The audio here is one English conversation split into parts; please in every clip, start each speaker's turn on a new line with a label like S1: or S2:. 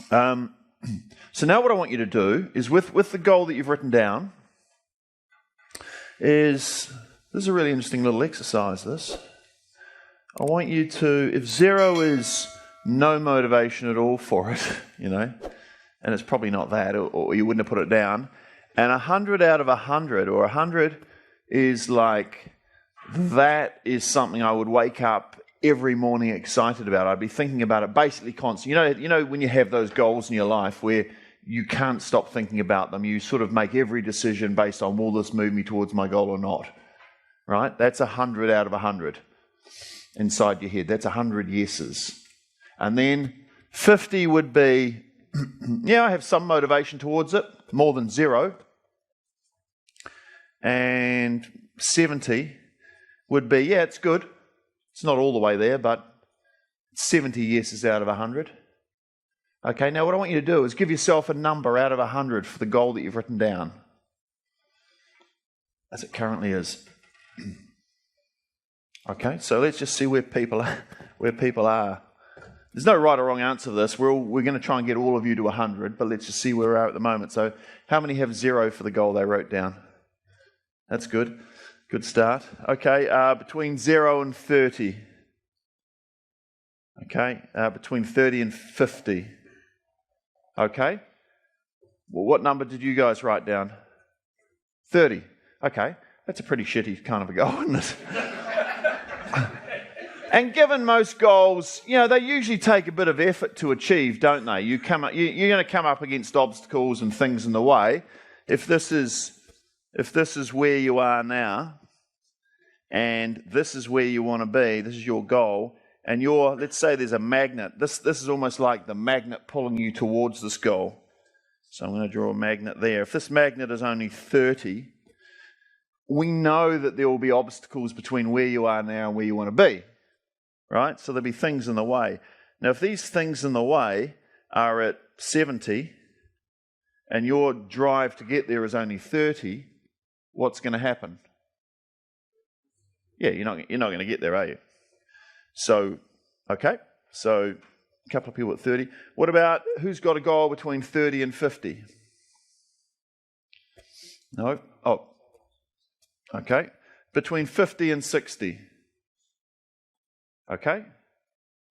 S1: So now what I want you to do is with the goal that you've written down this is a really interesting little exercise, this. I want you to, if 0 is no motivation at all for it, and it's probably not that, or you wouldn't have put it down, and 100 out of 100, or 100 is like, that is something I would wake up every morning excited about. I'd be thinking about it basically constantly. You know when you have those goals in your life where you can't stop thinking about them, you sort of make every decision based on, will this move me towards my goal or not? Right? That's 100 out of 100 inside your head. That's 100 yeses. And then 50 would be, I have some motivation towards it, more than 0. And 70 would be, it's good. It's not all the way there, but 70 yeses out of 100. Okay, now what I want you to do is give yourself a number out of 100 for the goal that you've written down, as it currently is. Okay, so let's just see where people are. There's no right or wrong answer to this. We're going to try and get all of you to 100, but let's just see where we are at the moment. So how many have 0 for the goal they wrote down? That's good. Good start. Okay, between 0 and 30. Okay, between 30 and 50. Okay. Well, what number did you guys write down? 30. Okay, that's a pretty shitty kind of a goal, isn't it? And given most goals, they usually take a bit of effort to achieve, don't they? You're going to come up against obstacles and things in the way. If this is where you are now, and this is where you want to be, this is your goal, and let's say there's a magnet. This is almost like the magnet pulling you towards this goal. So I'm going to draw a magnet there. If this magnet is only 30, we know that there will be obstacles between where you are now and where you want to be, right? So there'll be things in the way. Now, if these things in the way are at 70, and your drive to get there is only 30, what's going to happen? Yeah, you're not going to get there, are you? So, okay, so a couple of people at 30. What about who's got a goal between 30 and 50? No? Oh, okay. Between 50 and 60. Okay,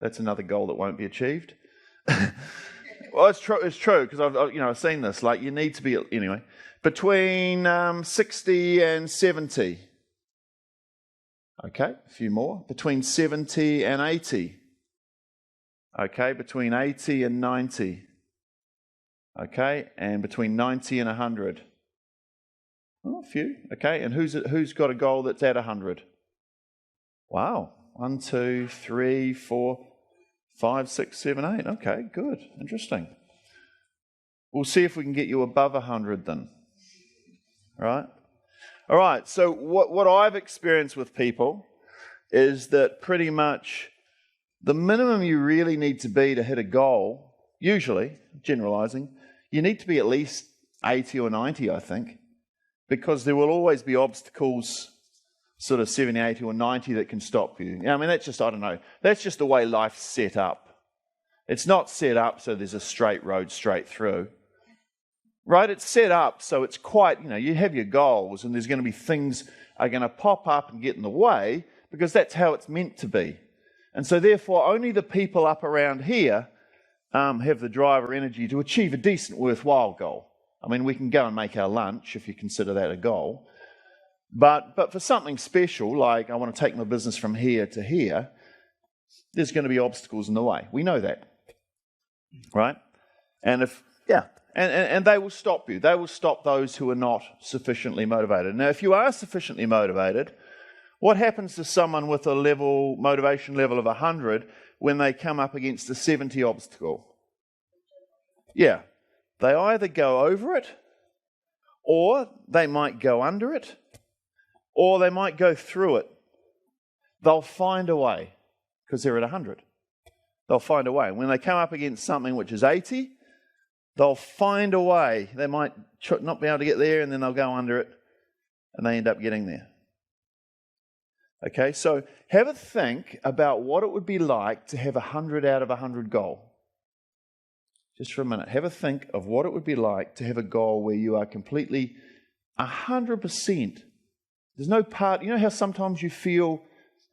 S1: that's another goal that won't be achieved. Well, it's true because I've seen this. Like, you need to be anyway between 60 and 70. Okay, a few more. Between 70 and 80. Okay, between 80 and 90. Okay, and between 90 and 100. Oh, a few. Okay, and who's got a goal that's at 100? Wow. 1, 2, 3, 4, 5, 6, 7, 8. Okay, good. Interesting. We'll see if we can get you above 100 then. Right? All right, so what I've experienced with people is that pretty much the minimum you really need to be to hit a goal, usually, generalizing, you need to be at least 80 or 90, I think, because there will always be obstacles, sort of 70, 80 or 90 that can stop you. I mean, that's just the way life's set up. It's not set up so there's a straight road straight through. Right, it's set up so it's quite, you have your goals and there's going to be things are going to pop up and get in the way because that's how it's meant to be. And so therefore only the people up around here have the drive or energy to achieve a decent, worthwhile goal. I mean, we can go and make our lunch if you consider that a goal. But for something special, like I want to take my business from here to here, there's going to be obstacles in the way. We know that. Right? And they will stop you. They will stop those who are not sufficiently motivated. Now, if you are sufficiently motivated, what happens to someone with a motivation level of 100 when they come up against a 70 obstacle? Yeah, they either go over it, or they might go under it, or they might go through it. They'll find a way, because they're at 100. They'll find a way. When they come up against something which is 80, they'll find a way. They might not be able to get there, and then they'll go under it, and they end up getting there. Okay, so have a think about what it would be like to have 100 out of 100 goal. just for a minute, have a think of what it would be like to have a goal where you are completely 100%. There's no part, you know how sometimes you feel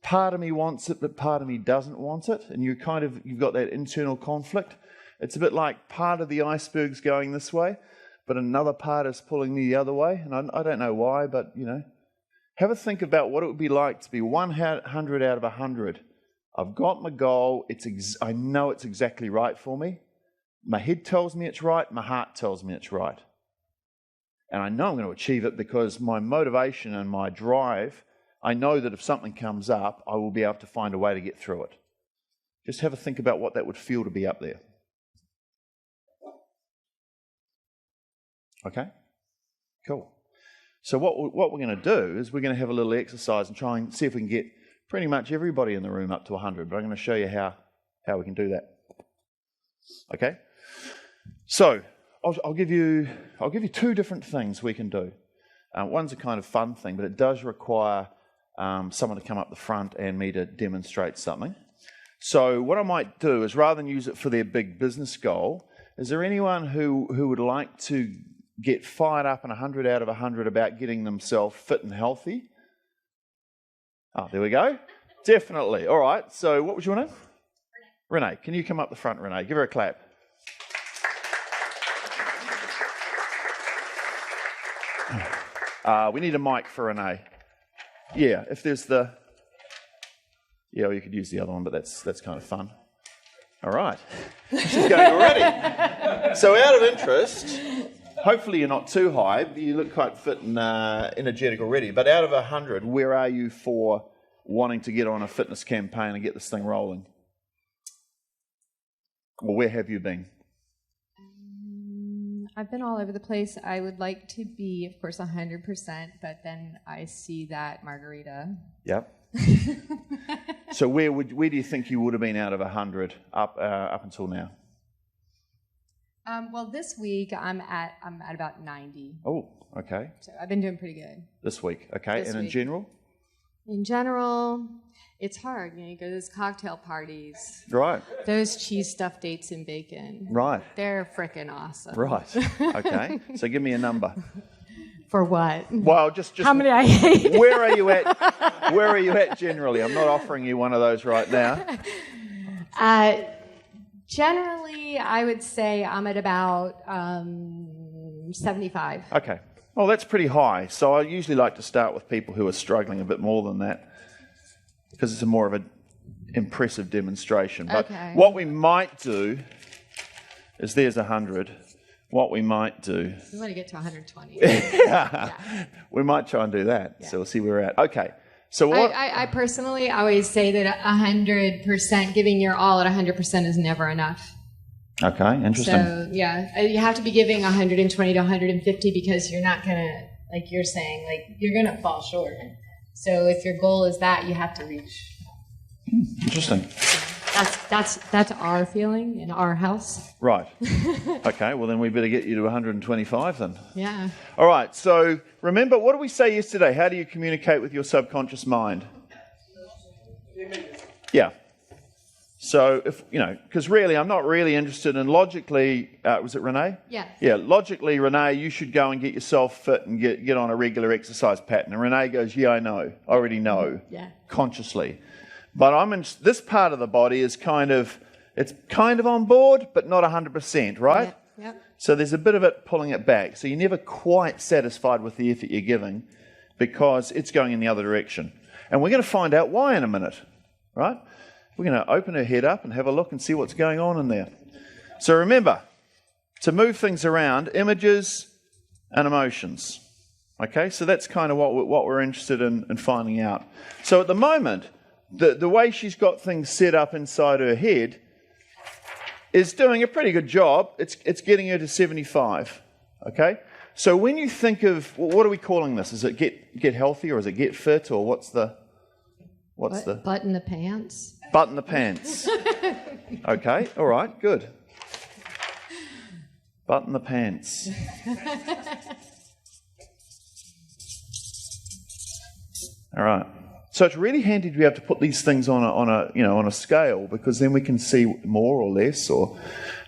S1: part of me wants it, but part of me doesn't want it, and you've got that internal conflict. It's a bit like part of the iceberg's going this way, but another part is pulling me the other way, and I don't know why, but, have a think about what it would be like to be 100 out of 100. I've got my goal. I know it's exactly right for me. My head tells me it's right. My heart tells me it's right. And I know I'm going to achieve it because my motivation and my drive, I know that if something comes up, I will be able to find a way to get through it. Just have a think about what that would feel to be up there. Okay? Cool. So what we're going to do is we're going to have a little exercise and try and see if we can get pretty much everybody in the room up to 100. But I'm going to show you how we can do that. Okay? So I'll give you two different things we can do. One's a kind of fun thing, but it does require someone to come up the front and me to demonstrate something. So what I might do is, rather than use it for their big business goal, is there anyone who would like to get fired up and 100 out of 100 about getting themselves fit and healthy? Oh, there we go. Definitely. All right. So what was your name? Renee. Can you come up the front, Renee? Give her a clap. We need a mic for Renee. Yeah, if there's the... Yeah, well, you could use the other one, but that's kind of fun. All right. She's going already. So out of interest, hopefully you're not too high. You look quite fit and energetic already. But out of 100, where are you for wanting to get on a fitness campaign and get this thing rolling? Or where have you been?
S2: I've been all over the place. I would like to be, of course, 100%, but then I see that margarita.
S1: Yep. So where do you think you would have been out of 100 up until now?
S2: Well, this week I'm at about 90.
S1: Oh, okay.
S2: So I've been doing pretty good.
S1: This week, okay.
S2: This
S1: and
S2: week.
S1: In general?
S2: In general, it's hard. You go to those cocktail parties.
S1: Right.
S2: Those cheese stuffed dates and bacon.
S1: Right.
S2: They're frickin' awesome.
S1: Right. Okay. So give me a number.
S2: For what?
S1: Well, just
S2: how many I hate.
S1: Where are you at? Where are you at generally? I'm not offering you one of those right now.
S2: Generally, I would say I'm at about 75.
S1: Okay. Well, that's pretty high. So I usually like to start with people who are struggling a bit more than that, because it's more of an impressive demonstration. But what we might do is, there's 100. What we might do...
S2: We want to get to 120.
S1: Yeah. We might try and do that. Yeah. So we'll see where we're at. Okay. So what...
S2: I personally always say that 100%, giving your all at 100% is never enough.
S1: Okay, interesting.
S2: So, yeah, you have to be giving 120 to 150 because you're not going to, like you're saying, like you're going to fall short. So if your goal is that, you have to reach.
S1: Interesting.
S2: That's our feeling in our house.
S1: Right. Okay, well then we better get you to 125 then.
S2: Yeah.
S1: All right, so remember, what did we say yesterday? How do you communicate with your subconscious mind? Yeah. So, because really, I'm not really interested in logically, was it Renee?
S2: Yeah.
S1: Yeah, logically, Renee, you should go and get yourself fit and get on a regular exercise pattern. And Renee goes, yeah, I know. I already know.
S2: Yeah.
S1: Consciously. But I'm in this part of the body is kind of on board, but not 100%, right?
S2: Yeah. Yep.
S1: So there's a bit of it pulling it back. So you're never quite satisfied with the effort you're giving because it's going in the other direction. And we're going to find out why in a minute, right? We're going to open her head up and have a look and see what's going on in there. So remember, to move things around, images and emotions. Okay, so that's kind of what we're interested in finding out. So at the moment, the way she's got things set up inside her head is doing a pretty good job. It's getting her to 75. Okay, so when you think of, what are we calling this? Is it get healthy, or is it get fit, or what's the
S2: button the pants?
S1: Button the pants. Okay, all right, good. Button the pants. All right. So it's really handy to be able to put these things on a scale, because then we can see more or less.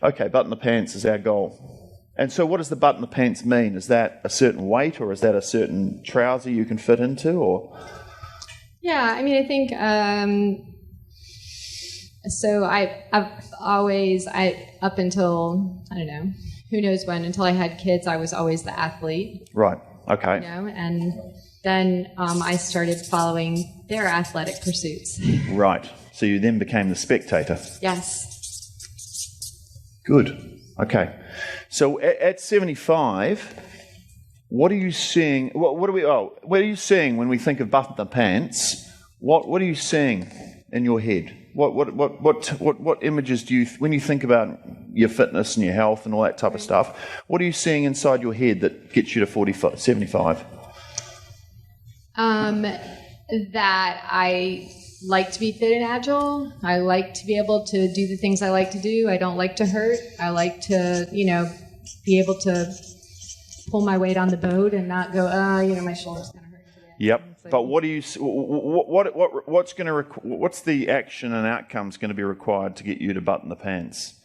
S1: Okay, button the pants is our goal. And so what does the button the pants mean? Is that a certain weight, or is that a certain trouser you can fit into, or?
S2: Yeah, I mean, I think, so I've always, up until, I don't know, who knows when, until I had kids, I was always the athlete.
S1: Right, okay.
S2: You know, and then I started following their athletic pursuits.
S1: Right, so you then became the spectator.
S2: Yes.
S1: Good, okay. So at 75, what are you seeing? What are you seeing when we think of button the pants? What are you seeing in your head? What images do you, when you think about your fitness and your health and all that type of stuff, what are you seeing inside your head that gets you to 75?
S2: That I like to be fit and agile. I like to be able to do the things I like to do. I don't like to hurt. I like to, be able to pull my weight on the boat and not go, my shoulder's kind of hurting today.
S1: Yep. But what do you? What's the action and outcomes going to be required to get you to button the pants?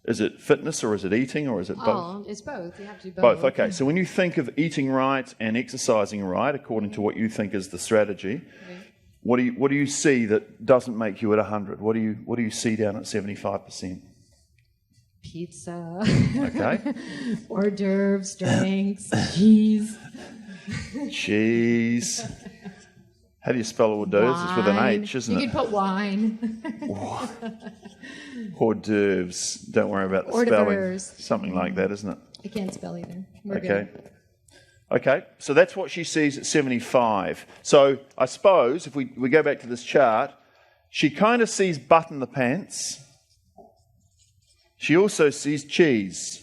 S1: Is it fitness, or is it eating, or is it both?
S2: Oh, it's both. You have to do both.
S1: Both. Okay. So when you think of eating right and exercising right, according to what you think is the strategy, what do you see that doesn't make you at 100? What do you see down at 75%?
S2: Pizza.
S1: Okay.
S2: Hors d'oeuvres, drinks, cheese.
S1: Cheese. How do you spell hors d'oeuvres? It's with an H, isn't it?
S2: You could put wine.
S1: Hors d'oeuvres. Don't worry about the
S2: Hors
S1: spelling.
S2: d'oeuvres.
S1: Something like that, isn't it?
S2: I can't spell either. We're
S1: Okay.
S2: good.
S1: Okay, so that's what she sees at 75. So I suppose if we go back to this chart, she kind of sees button the pants. She also sees cheese.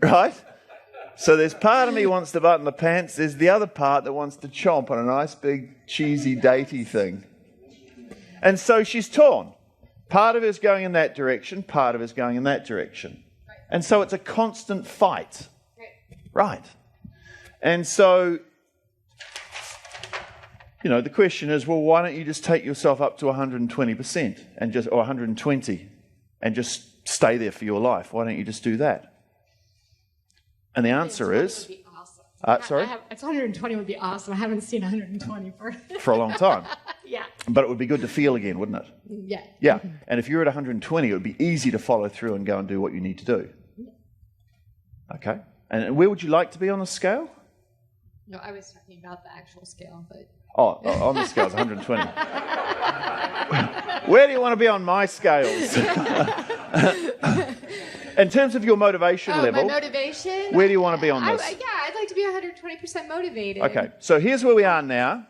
S1: Right? So there's part of me wants to button the pants. There's the other part that wants to chomp on a nice big cheesy datey thing. And so she's torn. Part of her is going in that direction. Part of her is going in that direction. And so it's a constant fight. Right. And so, the question is, well, why don't you just take yourself up to 120% or 120 and just stay there for your life? Why don't you just do that? And the answer is...
S2: Would be awesome.
S1: Sorry?
S2: 120 would be awesome. I haven't seen 120
S1: for a long time.
S2: Yeah.
S1: But it would be good to feel again, wouldn't it?
S2: Yeah.
S1: Yeah. And if you're at 120, it would be easy to follow through and go and do what you need to do. Okay. And where would you like to be on the scale?
S2: No, I was talking about the actual scale, but...
S1: Oh, on the scale, it's 120. Where do you want to be on my scales? In terms of your motivation level...
S2: my motivation?
S1: Where do you want to be on this?
S2: I'd like to be 120% motivated.
S1: Okay, so here's where we are now,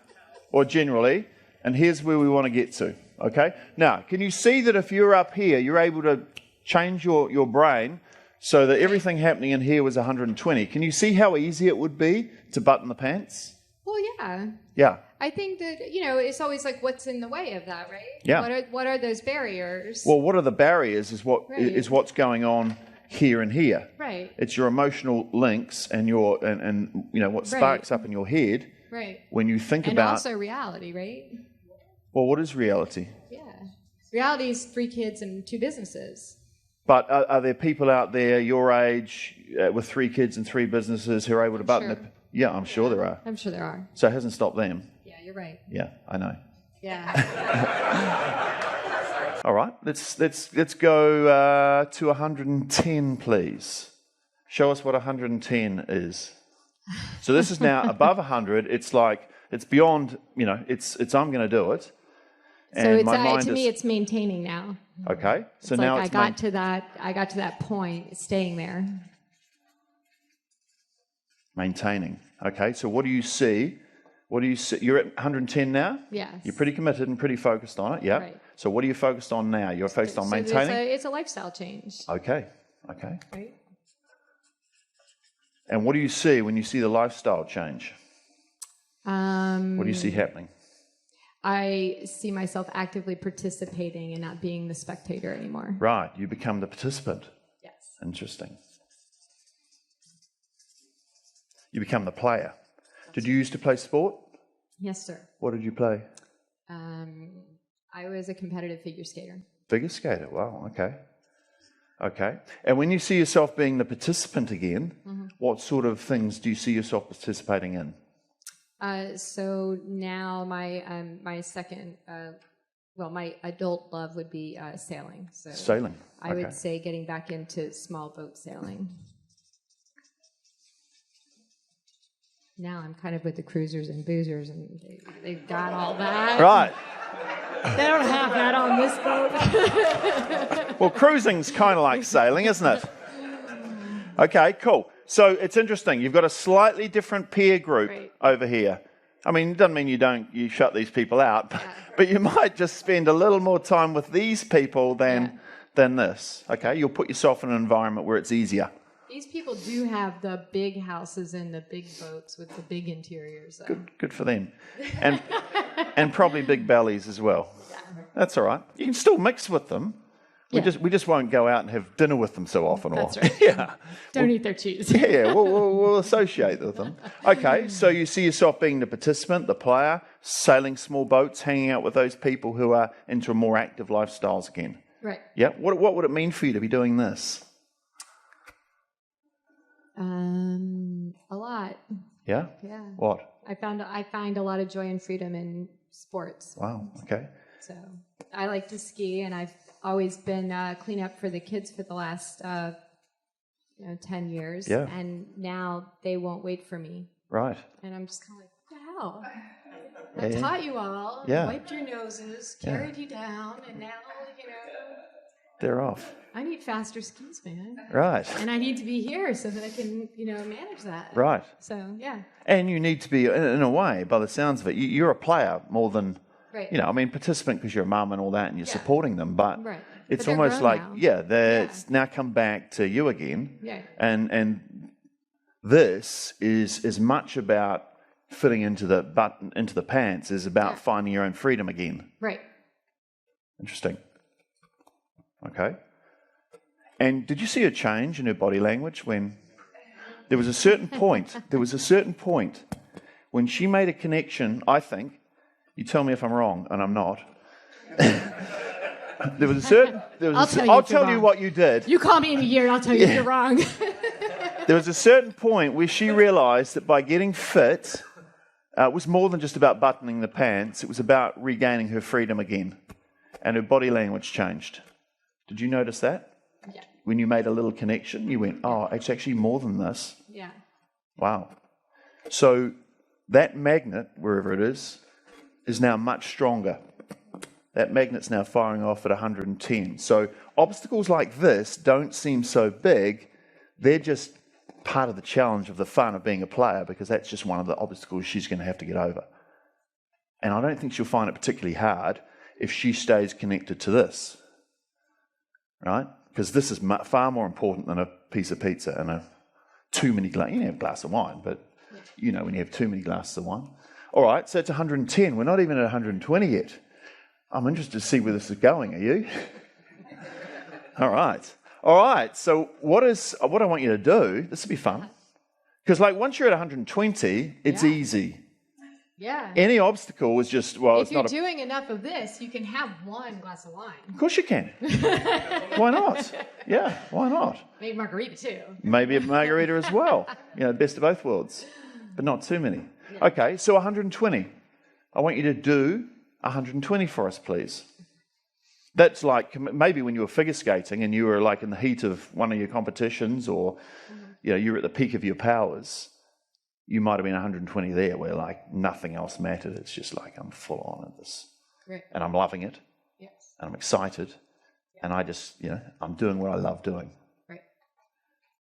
S1: or generally, and here's where we want to get to, okay? Now, can you see that if you're up here, you're able to change your brain so that everything happening in here was 120? Can you see how easy it would be to button the pants?
S2: Well, yeah.
S1: Yeah.
S2: I think that, it's always like what's in the way of that, right?
S1: Yeah.
S2: What are those barriers?
S1: Well, what are the barriers is what's going on here and here.
S2: Right.
S1: It's your emotional links and your and what sparks up in your head.
S2: Right.
S1: When you think
S2: and
S1: about...
S2: also reality, right?
S1: Well, what is reality?
S2: Yeah. Reality is 3 kids and 2 businesses.
S1: But are there people out there your age with 3 kids and 3 businesses who are able to button it? Yeah, I'm sure there are.
S2: I'm sure there are.
S1: So it hasn't stopped them.
S2: Yeah, you're right.
S1: Yeah, I know.
S2: Yeah.
S1: All right, let's go to 110, please. Show us what 110 is. So this is now above 100. It's like it's beyond. It's I'm going to do it.
S2: So it's to me, it's maintaining now.
S1: Okay, so
S2: it's
S1: now
S2: like
S1: it's
S2: I got to that point, staying there.
S1: Maintaining. Okay, so what do you see? What do you see? You're at 110 now?
S2: Yes.
S1: You're pretty committed and pretty focused on it, yeah?
S2: Right.
S1: So what are you focused on now? You're focused on maintaining?
S2: It's a lifestyle change.
S1: Okay.
S2: Right.
S1: And what do you see when you see the lifestyle change? What do you see happening?
S2: I see myself actively participating and not being the spectator anymore.
S1: Right, you become the participant.
S2: Yes.
S1: Interesting. You become the player. Did you used to play sport?
S2: Yes, sir.
S1: What did you play?
S2: I was a competitive figure skater.
S1: Figure skater, wow, okay. Okay. And when you see yourself being the participant again, what sort of things do you see yourself participating in?
S2: So now my second, my adult love would be sailing. So
S1: Sailing.
S2: I would say getting back into small boat sailing. Now I'm kind of with the cruisers and boozers, and they've got all that.
S1: Right.
S2: They don't have that on this boat.
S1: Well, cruising's kind of like sailing, isn't it? Okay, cool. So it's interesting. You've got a slightly different peer group over here. I mean, it doesn't mean you shut these people out, but you might just spend a little more time with these people than this. Okay, you'll put yourself in an environment where it's easier.
S2: These people do have the big houses and the big boats with the big interiors.
S1: Good for them, and probably big bellies as well.
S2: Yeah.
S1: That's all right. You can still mix with them. We just won't go out and have dinner with them so often.
S2: That's right.
S1: Yeah.
S2: Don't eat their cheese.
S1: Yeah, we'll associate with them. Okay, so you see yourself being the participant, the player, sailing small boats, hanging out with those people who are into more active lifestyles again.
S2: Right.
S1: Yeah. What would it mean for you to be doing this?
S2: A lot.
S1: Yeah?
S2: Yeah.
S1: What?
S2: I find a lot of joy and freedom in sports.
S1: Wow, okay.
S2: So I like to ski, and I've always been cleanup for the kids for the last 10 years.
S1: Yeah.
S2: And now they won't wait for me.
S1: Right.
S2: And I'm just kind of like, what the hell? I taught you all, wiped your noses, carried you down, and now,
S1: they're off.
S2: I need faster skis, man.
S1: Right.
S2: And I need to be here so that I can, manage that.
S1: Right.
S2: So, yeah.
S1: And you need to be, in a way, by the sounds of it, you're a player more than,
S2: right.
S1: Participant because you're a mum and all that and you're supporting them. But it's
S2: but
S1: almost like,
S2: now.
S1: It's now come back to you again.
S2: Yeah.
S1: And this is as much about fitting into the pants as about finding your own freedom again.
S2: Right.
S1: Interesting. Okay. And did you see a change in her body language when there was a certain point? When she made a connection, I think. You tell me if I'm wrong, and I'm not. I'll tell you what you did.
S2: You call me in a year, I'll tell you if you're wrong.
S1: There was a certain point where she realized that by getting fit, it was more than just about buttoning the pants. It was about regaining her freedom again. And her body language changed. Did you notice that?
S2: Yeah.
S1: When you made a little connection, you went, oh, it's actually more than this.
S2: Yeah.
S1: Wow. So that magnet, wherever it is now much stronger. That magnet's now firing off at 110. So obstacles like this don't seem so big. They're just part of the challenge of the fun of being a player, because that's just one of the obstacles she's going to have to get over. And I don't think she'll find it particularly hard if she stays connected to this. Right? Because this is far more important than a piece of pizza and too many glasses. You can have a glass of wine, but when you have too many glasses of wine. All right, so it's 110. We're not even at 120 yet. I'm interested to see where this is going. Are you? All right. So what I want you to do, this will be fun. Because once you're at 120, it's easy.
S2: Yeah.
S1: Any obstacle is just,
S2: if you're doing enough of this, you can have one glass of wine.
S1: Of course you can. Why not? Yeah, why not?
S2: Maybe margarita too.
S1: Maybe a margarita as well. The best of both worlds. But not too many. Yeah. Okay, so 120. I want you to do 120 for us, please. That's like maybe when you were figure skating and you were in the heat of one of your competitions, or you were at the peak of your powers. You might have been 120 there where nothing else mattered. It's just I'm full on at this.
S2: Right.
S1: And I'm loving it.
S2: Yes.
S1: And I'm excited. Yeah. And I just, I'm doing what I love doing.